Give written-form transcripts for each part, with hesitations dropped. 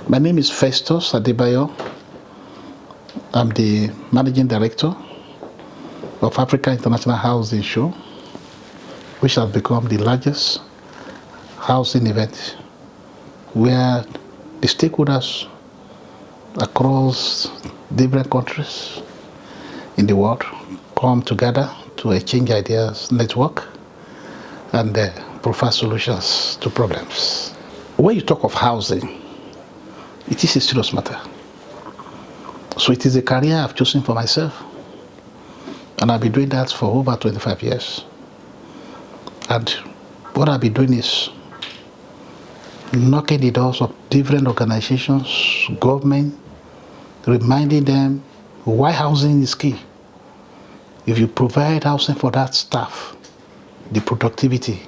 My name is Festus Adebayo. I'm the Managing Director of Africa International Housing Show, which has become the largest housing event where the stakeholders across different countries in the world come together to exchange ideas, network, and provide solutions to problems. When you talk of housing, it is a serious matter. So it is a career I've chosen for myself, and I've been doing that for over 25 years. And what I've been doing is knocking the doors of different organizations, government, reminding them why housing is key. If you provide housing for that staff, the productivity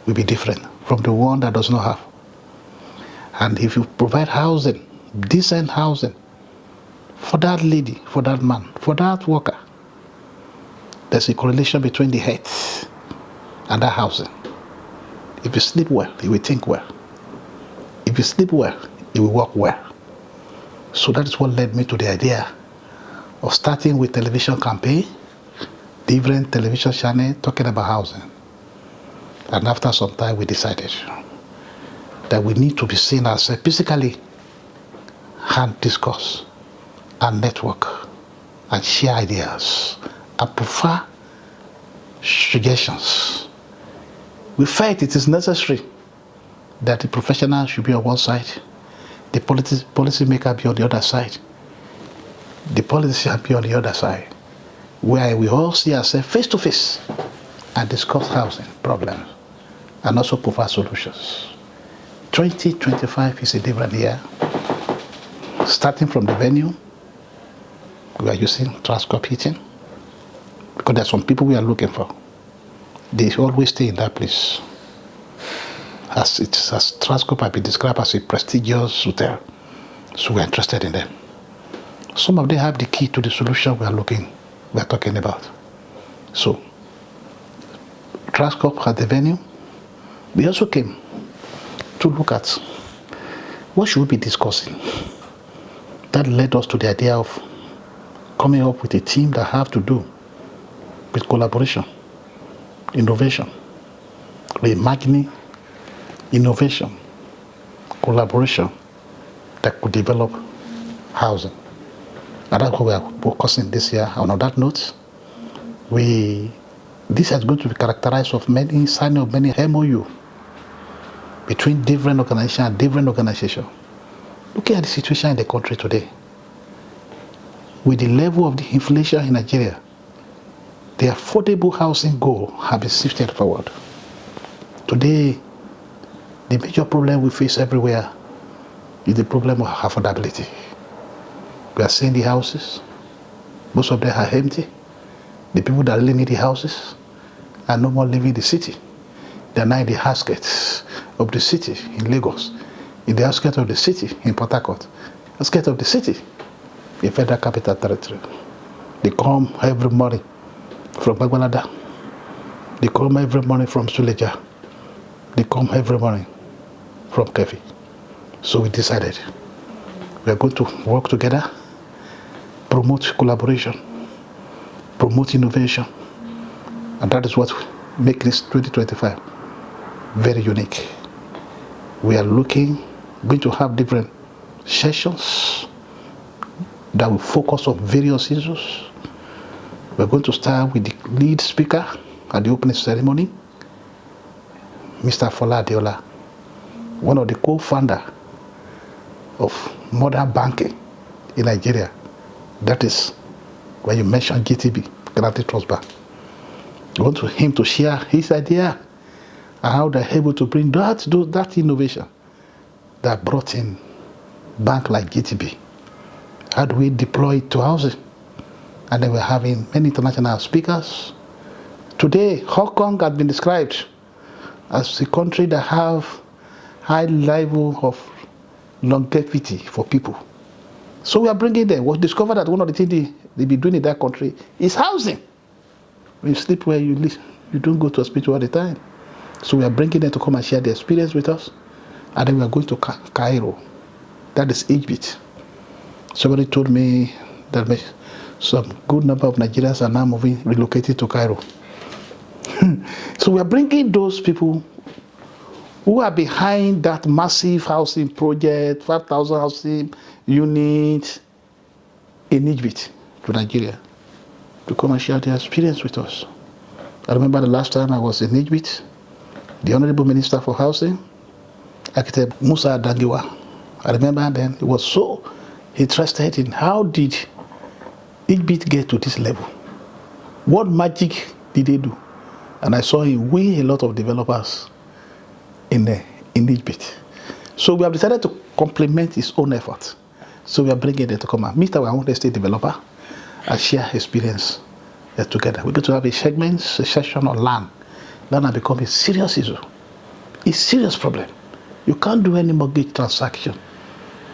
will be different from the one that does not have. And if you provide housing, decent housing, for that lady, for that man, for that worker, there's a correlation between the health and that housing. If you sleep well, you will think well. If you sleep well, you will work well. So that is what led me to the idea of starting with television campaign, different television channels talking about housing. And after some time, we decided that we need to be seen as physically and discuss and network and share ideas and provide suggestions. We felt it is necessary that the professional should be on one side, the policymaker be on the other side, the politician be on the other side, where we all see ourselves face to face and discuss housing problems and also provide solutions. 2025 is a different year. Starting from the venue, we are using Transcorp Hilton because there are some people we are looking for. They always stay in that place. As Transcorp has been described as a prestigious hotel, so we are interested in them. Some of them have the key to the solution we are talking about. So, Transcorp at the venue. We also came to look at what should we be discussing. That led us to the idea of coming up with a team that have to do with collaboration, innovation, reimagining, innovation, collaboration that could develop housing. And that's what we are focusing this year. And on that note, this is going to be characterized of signing of many MOU between different organizations and different organizations. Looking at the situation in the country today, with the level of the inflation in Nigeria, the affordable housing goal has been shifted forward. Today, the major problem we face everywhere is the problem of affordability. We are seeing the houses, most of them are empty. The people that really need the houses are no more living in the city. They are now in the outskirts of the city in Lagos, in the outskirts of the city in Port Harcourt, outskirts of the city in Federal Capital Territory. They come every morning from Bagbalada. They come every morning from Suleja. They come every morning from Kefi. So we decided we are going to work together, promote collaboration, promote innovation, and that is what makes this 2025 very unique. We are going to have different sessions that will focus on various issues. We're going to start with the lead speaker at the opening ceremony, Mr. Fola Adeola, one of the co-founders of modern banking in Nigeria. That is when you mention GTB, Guaranteed Trust Bank. We want him to share his idea and how they're able to bring that innovation that brought in bank like GTB. How do we deploy it to housing? And then we're having many international speakers. Today, Hong Kong has been described as a country that have high level of longevity for people. So we are bringing them. We discovered that one of the things they be doing in that country is housing. When you sleep where you live, you don't go to hospital all the time. So we are bringing them to come and share their experience with us. And then we are going to Cairo That is HBIT. Somebody told me that some good number of Nigerians are now relocating to Cairo. So we are bringing those people who are behind that massive housing project, 5,000 housing units in Egypt to Nigeria to come and share their experience with us. I remember the last time I was in Egypt, the Honorable Minister for Housing, Architect Musa Dangiwa. I remember then he was so interested in how did Egypt get to this level? What magic did they do? And I saw him win a lot of developers in Egypt. So we have decided to complement his own effort. So we are bringing them to come and meet our own estate developer and share experience together. We're going to have a session on land. Land has become a serious issue, a serious problem. You can't do any mortgage transaction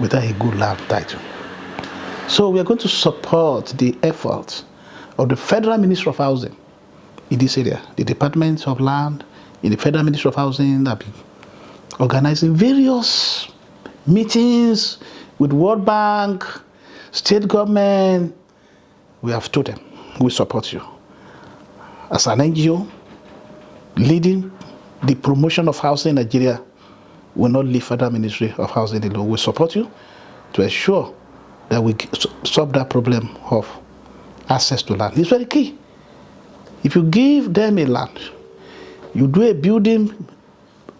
without a good land title. So we are going to support the efforts of the Federal Ministry of Housing in this area. The Department of Land in the Federal Ministry of Housing have been organizing various meetings with World Bank, state government. We have told them, we support you. As an NGO, leading the promotion of housing in Nigeria, will not leave Federal Ministry of Housing alone. We support you to ensure that we solve that problem of access to land. It's very key. If you give them a land, you do a building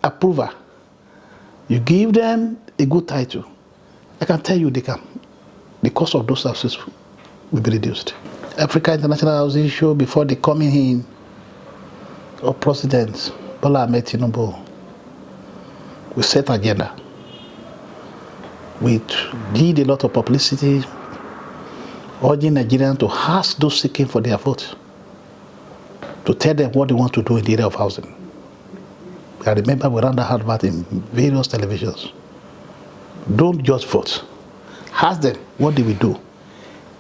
approval, you give them a good title, I can tell you the cost of those houses will be reduced. Africa International Housing Show, before the coming in of President Bola Ahmed Tinubu, we set agenda. We did a lot of publicity, urging Nigerians to ask those seeking for their vote, to tell them what they want to do in the area of housing. I remember we ran that advert in various televisions. Don't just vote. Ask them what they will do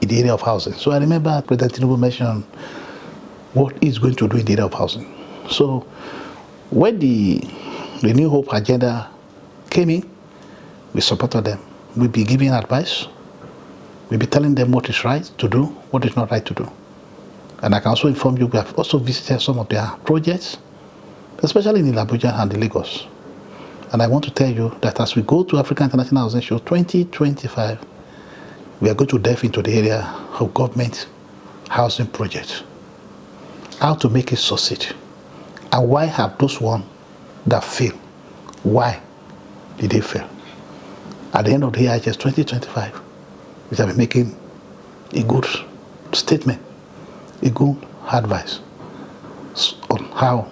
in the area of housing. So I remember President Tinubu mentioned what he's going to do in the area of housing. So when the New Hope agenda came in, we supported them. We'll be giving advice. We'll be telling them what is right to do, what is not right to do. And I can also inform you, we have also visited some of their projects, especially in Abuja and Lagos. And I want to tell you that as we go to African International Housing Show 2025, we are going to delve into the area of government housing projects, how to make it succeed, and why have those ones that fail, why did they fail? At the end of the AIHS 2025, we shall be making a good statement, a good advice on how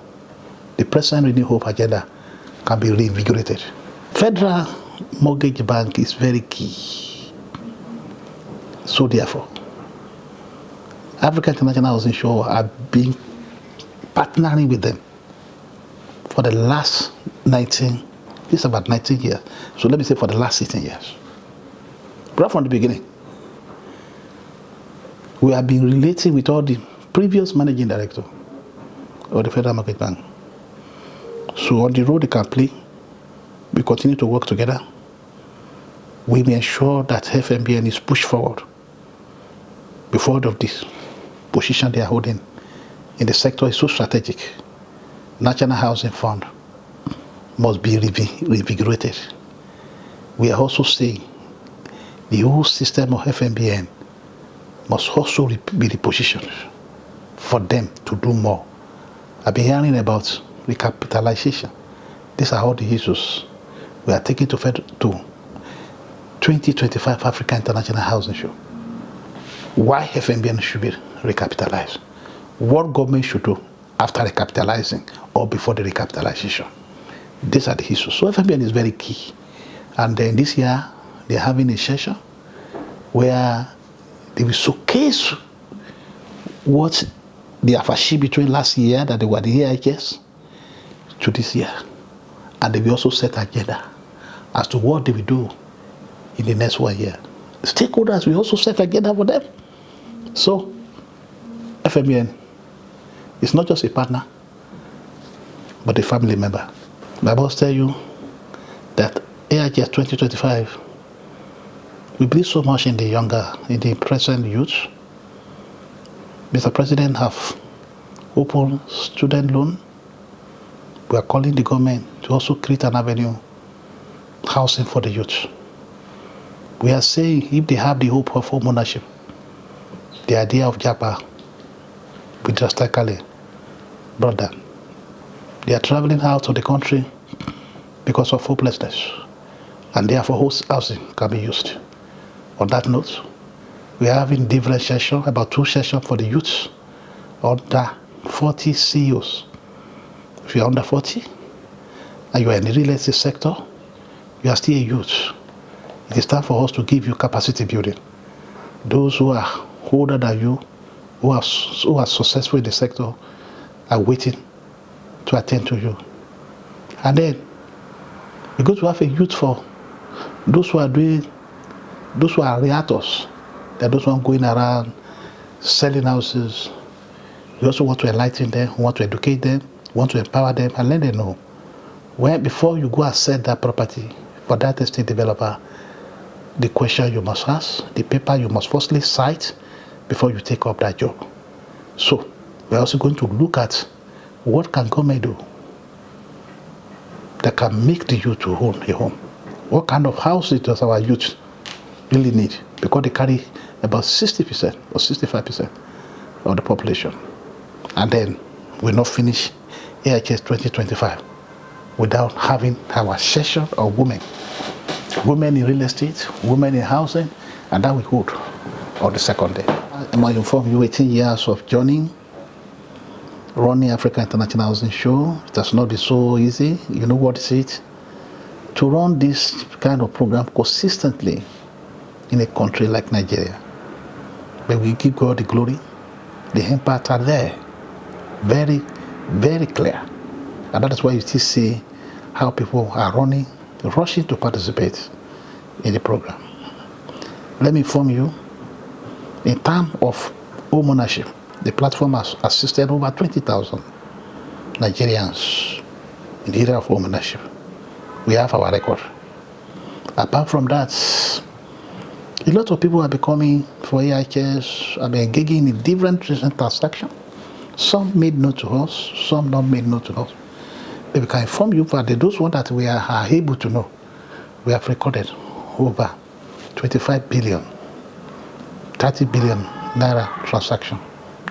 the present Renewed Hope agenda can be reinvigorated. Federal Mortgage Bank is very key. So therefore, African International Housing Show have been partnering with them for the last 19 years. So let me say for the last 16 years. Right from the beginning, we have been relating with all the previous managing director of the Federal Mortgage Bank. So on the road they can play, we continue to work together. We may ensure that FMBN is pushed forward before of this position they are holding in the sector is so strategic. National Housing Fund must be reinvigorated. We are also saying the whole system of FMBN must also be repositioned for them to do more. I've been hearing about recapitalization. These are all the issues we are taking to 2025 Africa International Housing Show. Why FMBN should be recapitalized? What government should do after recapitalizing or before the recapitalization? These are the issues. So FMBN is very key. And then this year, they're having a session where they will showcase what they have achieved between last year, that they were the AIHS, to this year. And they will also set agenda as to what they will do in the next 1 year. Stakeholders will also set agenda for them. So FMBN is not just a partner, but a family member. My boss tell you that AIHS 2025 We believe so much in the present youth. Mr. President have opened student loan. We are calling the government to also create an avenue housing for the youth. We are saying if they have the hope of home ownership, the idea of Japa will drastically brought down. They are traveling out of the country because of hopelessness, and therefore housing can be used. On that note, we are having different sessions, about 2 sessions for the youths, under 40 CEOs. If you are under 40 and you are in the real estate sector, you are still a youth. It is time for us to give you capacity building. Those who are older than you, who are successful in the sector, are waiting to attend to you. And then we're going to have a youth for those who are realtors. They're those who are going around selling houses. We also want to enlighten them, we want to educate them, we want to empower them and let them know when before you go and sell that property for that estate developer, the question you must ask, the paper you must firstly cite before you take up that job. So we're also going to look at what can government do that can make the youth to own a home. What kind of houses does our youth really need? Because they carry about 60% or 65% of the population. And then we'll not finish AIHS 2025 without having our session of women. Women in real estate, women in housing, and that we hold on the second day. I might inform you 18 years of journeying, running Africa International Housing Show. It has not been so easy. You know what is it? To run this kind of program consistently in a country like Nigeria. But we give God the glory. The impacts are there. Very, very clear. And that is why you still see how people are rushing to participate in the program. Let me inform you, in terms of home ownership, the platform has assisted over 20,000 Nigerians in the area of home ownership. We have our record. Apart from that, a lot of people are becoming for AIHS, are engaging in different transactions. Some made known to us, some not made known to us. But we can inform you that those ones that we are able to know, we have recorded over 25 billion, 30 billion naira transactions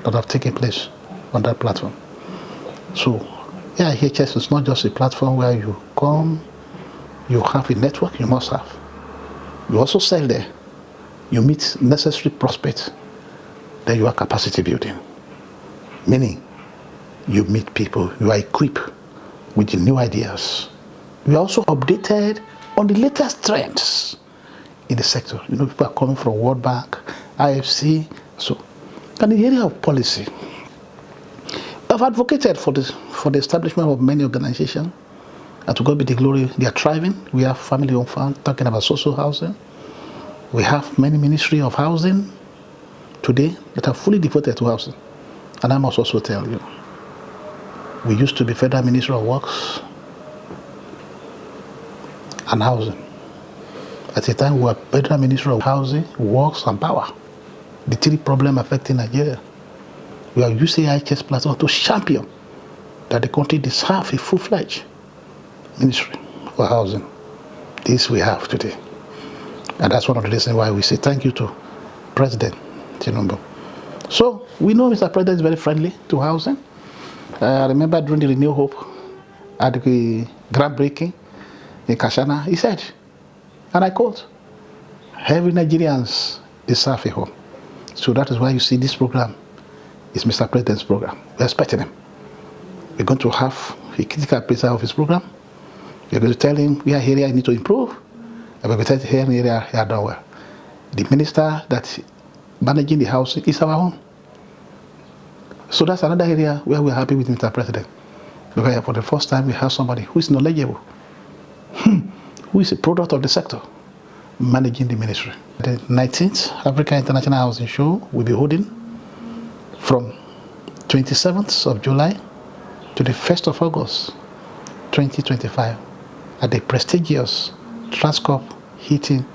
that have taken place on that platform. So AIHS is not just a platform where you come, you have a network you must have. You also sell there. You meet necessary prospects. Then you are capacity building. Meaning, you meet people, you are equipped with the new ideas. You are also updated on the latest trends in the sector. You know, people are coming from World Bank, IFC. So, and in the area of policy, I've advocated for the establishment of many organizations. And to God be the glory, they are thriving. We have family-owned fund talking about social housing. We have many ministry of housing today that are fully devoted to housing. And I must also tell you, we used to be Federal Ministry of Works and Housing. At the time, we were Federal Ministry of Housing, Works, and Power. The 3 problems affecting Nigeria. We are using AIHS platform to champion that the country deserves a full-fledged ministry for housing. This we have today. And that's one of the reasons why we say thank you to President Tinubu. So, we know Mr. President is very friendly to housing. I remember during the Renew Hope at the groundbreaking in Kashana, he said, and I quote, every Nigerians deserve a home. So that is why you see this program is Mr. President's program. We're expecting him. We're going to have a critical appraisal of his program. We're going to tell him where area I need to improve. And we're going to tell him here area I done well. The minister that managing the housing is our own. So that's another area where we're happy with Mr. President. Because for the first time we have somebody who is knowledgeable, who is a product of the sector, managing the ministry. The 19th Africa International Housing Show will be holding from 27th of July to the 1st of August 2025 at the prestigious Transcorp Hilton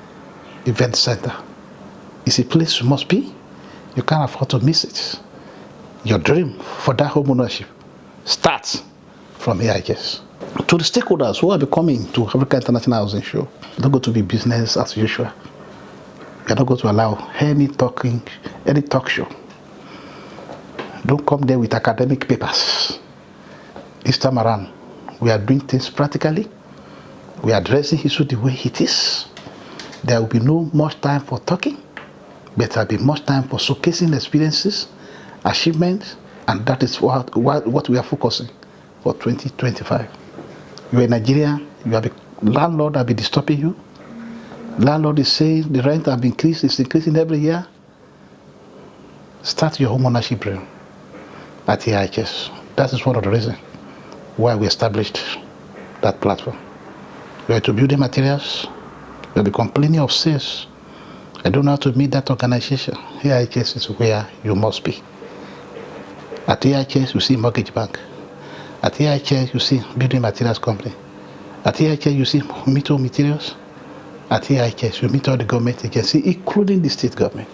event center. It's a place you must be. You can't afford to miss it. Your dream for that home ownership starts from AIHS. To the stakeholders who are coming to Africa International Housing Show, it's not going to be business as usual. We are not going to allow any talk show. Don't come there with academic papers. This time around, we are doing things practically. We are addressing issue the way it is. There will be no much time for talking, but there will be much time for showcasing experiences, achievements, and that is what we are focusing for 2025. You are in Nigeria, you have a landlord that will be disturbing you. Landlord is saying the rent have increased, it's increasing every year. Start your home ownership dream at AIHS. That is one of the reasons why we established that platform. We are to building materials, we will be complaining of sales. I don't know how to meet that organization. AIHS is where you must be. At AIHS, you see mortgage bank. At AIHS, you see building materials company. At AIHS, you see metal materials. At AIHS, you meet all the government agencies, including the state government.